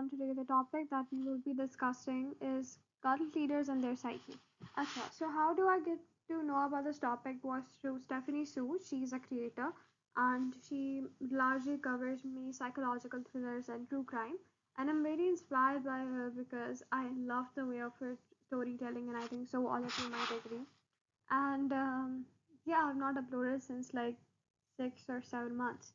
everyone. Today, the topic that we will be discussing is cult leaders and their psyche. Okay, so how do I get to know about this topic was through Stephanie Sue. She's a creator and she largely covers many psychological thrillers and true crime. And I'm very inspired by her because I love the way of her storytelling, and I think so all of you might agree. And yeah, I've not uploaded since like 6 or 7 months,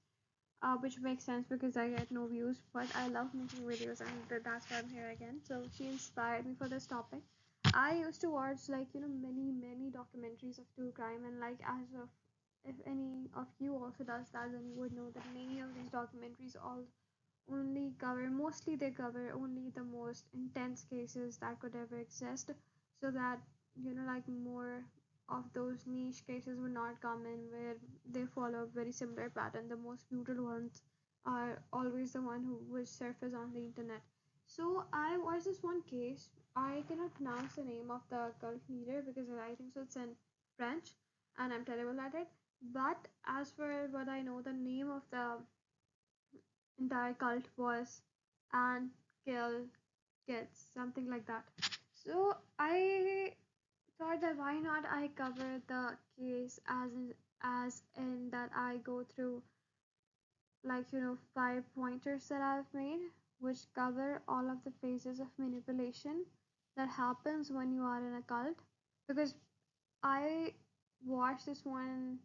which makes sense because I get no views, but I love making videos, and that's why I'm here again. So she inspired me for this topic. I used to watch like many documentaries of true crime, and like as of if any of you also does that, then you would know that many of these documentaries all only cover mostly they cover only the most intense cases that could ever exist, so that like more of those niche cases would not come in where they follow a very similar pattern. The most brutal ones are always the one who would surface on the internet. So I watched this one case. I cannot pronounce the name of the cult leader because I think so it's in French, and I'm terrible at it. But as for what I know, the name of the entire cult was and kill kids, something like that. So I thought that why not I cover the case as in that I go through like 5 pointers that I've made, which cover all of the phases of manipulation that happens when you are in a cult. Because I watched this one,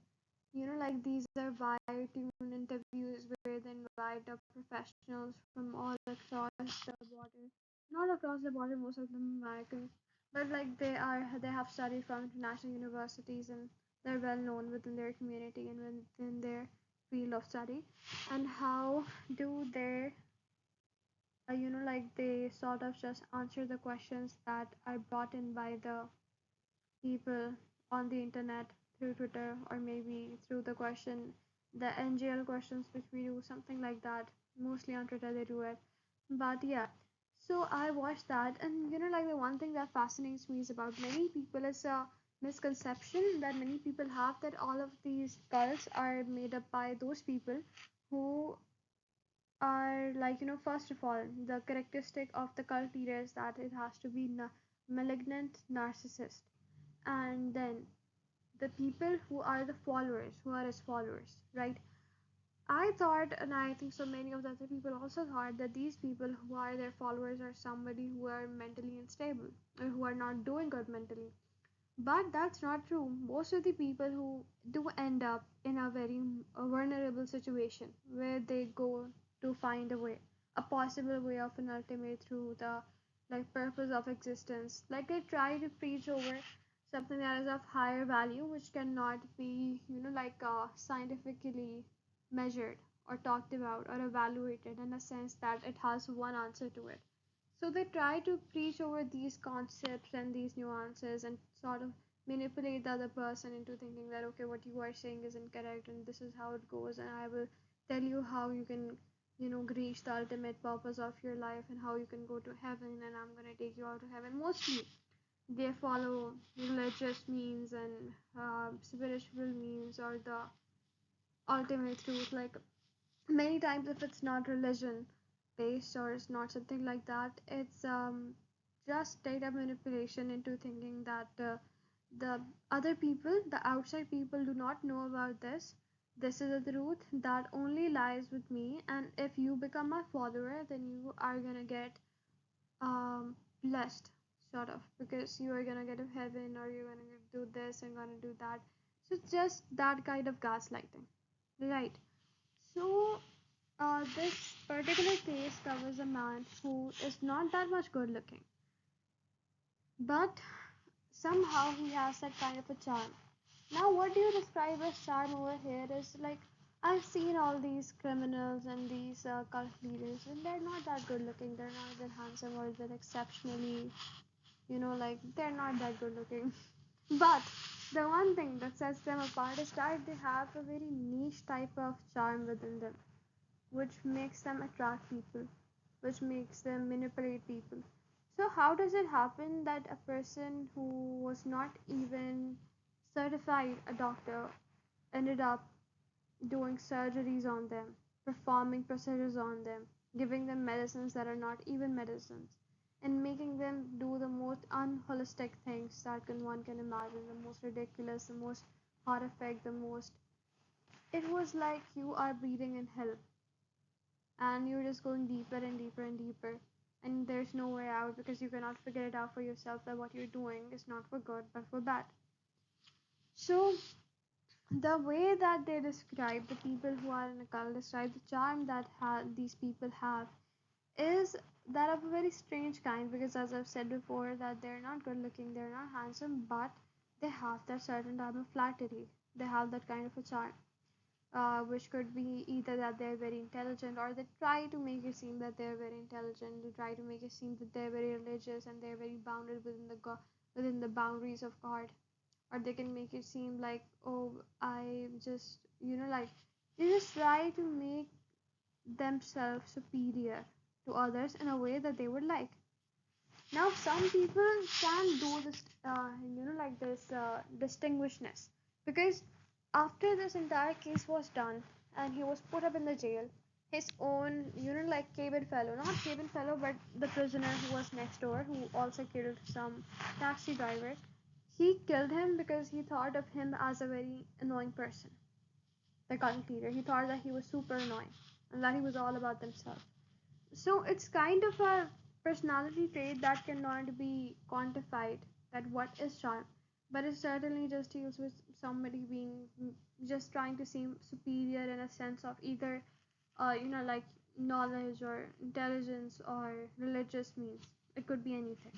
like these are wire tuned interviews where they invite up professionals from all across the border. Not across the border, most of them Americans, but like they have studied from international universities, and they're well known within their community and within their field of study. And how do they, like they sort of just answer the questions that are brought in by the people on the internet through Twitter, or maybe through the NGL questions which we do, something like that. Mostly on Twitter they do it. But yeah, so I watched that, and like the one thing that fascinates me is about many people is a misconception that many people have that all of these cults are made up by those people who are like first of all, the characteristic of the cult leader is that it has to be malignant narcissist, and then the people who are the followers, who are his followers, right? I thought, and I think so many of the other people also thought, that these people who are their followers are somebody who are mentally unstable or who are not doing good mentally. But that's not true. Most of the people who do end up in a very vulnerable situation where they go to find a way, a possible way of an ultimate through the like purpose of existence. Like they try to preach over something that is of higher value, which cannot be, like scientifically measured or talked about or evaluated in a sense that it has one answer to it. So they try to preach over these concepts and these nuances and sort of manipulate the other person into thinking that okay, what you are saying is incorrect and this is how it goes, and I will tell you how you can, reach the ultimate purpose of your life and how you can go to heaven, and I'm gonna take you out to heaven. Mostly they follow religious means and spiritual means or the ultimate truth. Like many times if it's not religion based or it's not something like that, it's just data manipulation into thinking that the other people, the outside people, do not know about this is the truth that only lies with me, and if you become my follower then you are gonna get blessed, sort of, because you are gonna get to heaven or you're gonna do this and gonna do that. So just that kind of gaslighting, right? So this particular case covers a man who is not that much good looking, but somehow he has that kind of a charm. Now, what do you describe as charm over here is like I've seen all these criminals and these cult leaders, and they're not that good looking, they're not that handsome or that exceptionally, like they're not that good looking. But the one thing that sets them apart is that they have a very niche type of charm within them, which makes them attract people, which makes them manipulate people. So, how does it happen that a person who was not even certified a doctor ended up doing surgeries on them, performing procedures on them? giving them medicines that are not even medicines, and making them do the most unholistic things that one can imagine, the most ridiculous, the most horrific, the most. It was like you are breathing in hell, and you're just going deeper and deeper and deeper, and there's no way out because you cannot figure it out for yourself that what you're doing is not for good but for bad. So the way that they describe the people who are in a cult, describe the charm that these people have, is that of a very strange kind, because as I've said before, that they're not good looking, they're not handsome, but they have that certain type of flattery. They have that kind of a charm, which could be either that they're very intelligent, or they try to make it seem that they're very intelligent. They try to make it seem that they're very religious and they're very bounded within within the boundaries of God. Or they can make it seem like, oh, I just, like, they just try to make themselves superior to others in a way that they would like. Now some people can do this, like this distinguishness, because after this entire case was done and he was put up in the jail, his own, like cabin fellow, not cabin fellow, but the prisoner who was next door, who also killed some taxi driver, he killed him because he thought of him as a very annoying person. The cult leader, he thought that he was super annoying and that he was all about themselves. So it's kind of a personality trait that cannot be quantified, that what is charm, but it certainly just deals with somebody being just trying to seem superior in a sense of either, like knowledge or intelligence or religious means. It could be anything.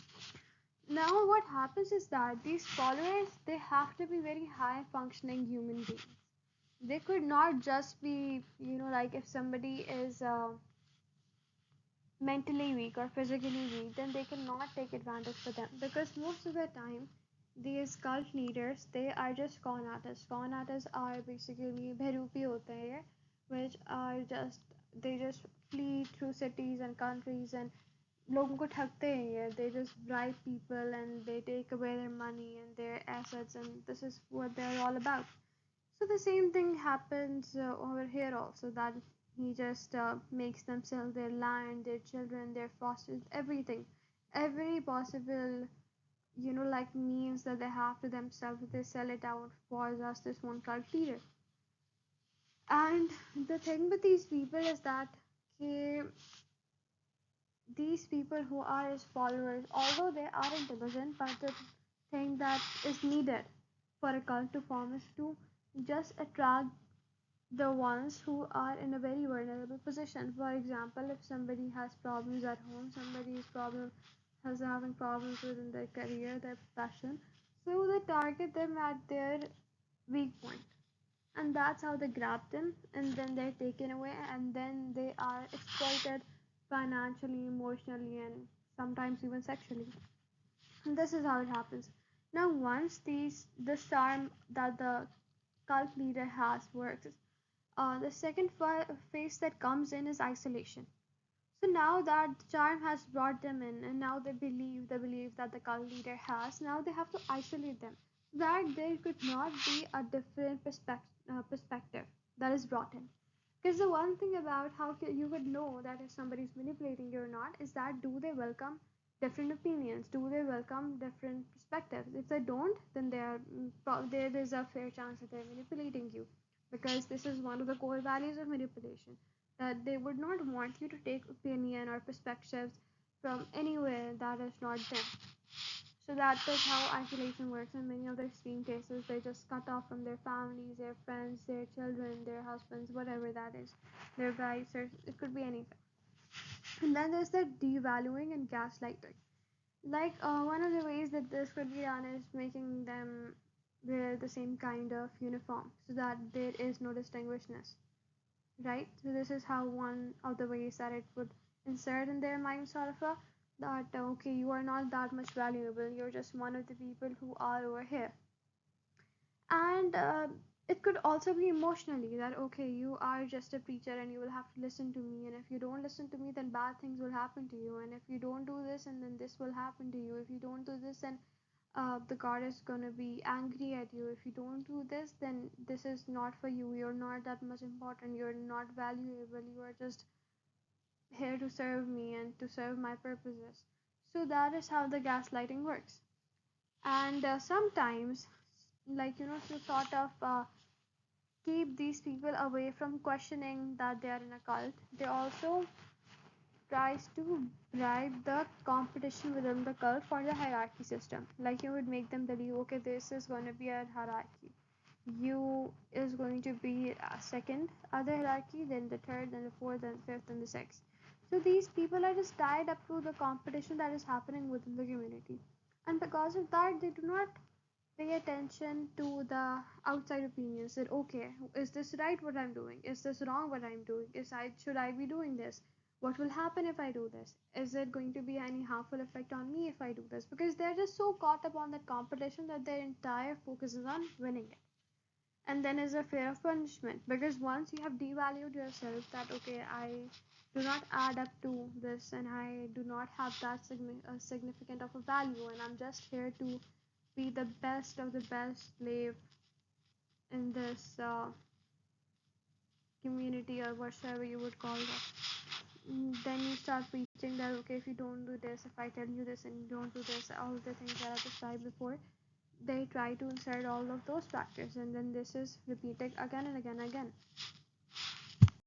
Now, what happens is that these followers, they have to be very high functioning human beings. They could not just be, like if somebody is mentally weak or physically weak, then they cannot take advantage for them, because most of the time these cult leaders, they are just con artists. Con artists are basically bherupi hote hain, which are just, they just flee through cities and countries and लोगों को ठगते हैं ये. They just bribe people and they take away their money and their assets, and this is what they're all about. So the same thing happens over here also, that he just makes them sell their land, their children, their fosters, everything, every possible, like means that they have to themselves, they sell it out for just this one cult leader. And the thing with these people is that these people who are his followers, although they are intelligent, but the thing that is needed for a cult to form is to just attract the ones who are in a very vulnerable position. For example, if somebody has problems at home, somebody's problem has having problems within their career, their profession, so they target them at their weak point, and that's how they grab them, and then they're taken away, and then they are exploited financially, emotionally, and sometimes even sexually. And this is how it happens. Now, once this charm that the cult leader has works, the second phase that comes in is isolation. So now that the charm has brought them in, and now they believe the belief that the cult leader has, now they have to isolate them, so that there could not be a different perspective that is brought in. Because the one thing about how you would know that if somebody is manipulating you or not is that, do they welcome different opinions? Do they welcome different perspectives? If they don't, then there is a fair chance that they're manipulating you, because this is one of the core values of manipulation, that they would not want you to take opinion or perspectives from anywhere that is not them. So that is how isolation works. In many of the extreme cases, they just cut off from their families, their friends, their children, their husbands, whatever that is, their wives, or it could be anything. And then there's the devaluing and gaslighting. Like one of the ways that this could be done is making them wear the same kind of uniform, so that there is no distinguishedness, right? So this is how one of the ways that it would insert in their mind, sort of a, that okay, you are not that much valuable, you're just one of the people who are over here. And it could also be emotionally, that okay, you are just a preacher and you will have to listen to me, and if you don't listen to me, then bad things will happen to you, and if you don't do this, and then this will happen to you, if you don't do this, then the god is gonna be angry at you, if you don't do this, then this is not for you, you're not that much important, you're not valuable, you are just here to serve me and to serve my purposes. So that is how the gaslighting works. And sometimes, like, to sort of keep these people away from questioning that they are in a cult, they also tries to bribe the competition within the cult for the hierarchy system. Like, you would make them believe, okay, this is going to be a hierarchy. You is going to be a second other hierarchy, then the third, then the fourth, then the fifth, and the sixth. So these people are just tied up to the competition that is happening within the community. And because of that, they do not pay attention to the outside opinions that, okay, is this right what I'm doing, is this wrong what I'm doing, should I be doing this, what will happen if I do this, is it going to be any harmful effect on me if I do this, because they're just so caught up on that competition that their entire focus is on winning it. And then is a fear of punishment, because once you have devalued yourself that, okay, I do not add up to this and I do not have that significant of a value, and I'm just here to be the best of the best slave in this community, or whatever you would call that. Then you start preaching that, okay, if you don't do this, if I tell you this and you don't do this, all the things that I described before, they try to insert all of those factors, and then this is repeated again and again and again.